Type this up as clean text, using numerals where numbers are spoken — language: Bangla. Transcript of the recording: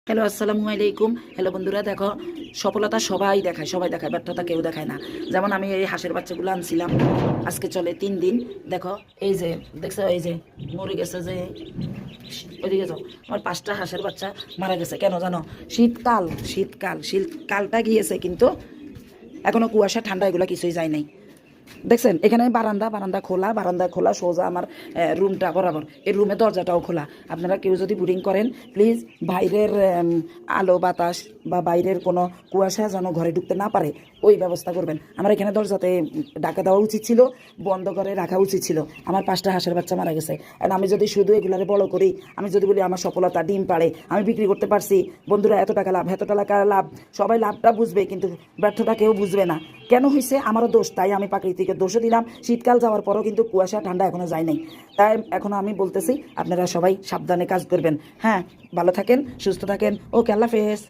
হ্যালো, আসসালামু আলাইকুম। হ্যালো বন্ধুরা, দেখো সফলতা সবাই দেখায়, ব্যর্থতা কেউ দেখায় না। যেমন আমি এই হাঁসের বাচ্চাগুলো আনছিলাম, আজকে চলে 3 দিন। দেখো এই যে দেখছো, এই যে মরে গেছে, যে ওইদিকে যাও, আমার 5টা হাঁসের বাচ্চা মারা গেছে। কেন জানো? শীতকালটা গিয়েছে, কিন্তু এখনো কুয়াশা ঠান্ডা এগুলো কিছুই যায় নাই। দেখছেন এখানে বারান্দা খোলা সোজা আমার রুমটা বরাবর, এই রুমে দরজাটাও খোলা। আপনারা কেউ যদি বোরিং করেন, প্লিজ বাইরের আলো বাতাস বা বাইরের কোনো কুয়াশা যেন ঘরে ঢুকতে না পারে, ওই ব্যবস্থা করবেন। আমার এখানে দরজাতে ডাকা দেওয়া উচিত ছিল, বন্ধ করে রাখা উচিত ছিল। আমার 5টা হাঁসের বাচ্চা মারা গেছে। আর আমি যদি শুধু এগুলারে বড় করি, আমি যদি বলি আমার সফলতা ডিম পাড়ে, আমি বিক্রি করতে পারছি, বন্ধুরা এত টাকা লাভ, এত টাকা লাভ, সবাই লাভটা বুঝবে, কিন্তু ব্যর্থতা কেউ বুঝবে না। কেন হয়েছে? আমারও দোষ, তাই আমি প্রাকৃতিকের দোষও দিলাম। শীতকাল যাওয়ার পরও কিন্তু কুয়াশা ঠান্ডা এখনো যায় নাই। তাই এখনো আমি বলতেছি, আপনারা সবাই সাবধানে কাজ করবেন। হ্যাঁ, ভালো থাকেন, সুস্থ থাকেন। ওকে, আল্লাহ হাফেজ।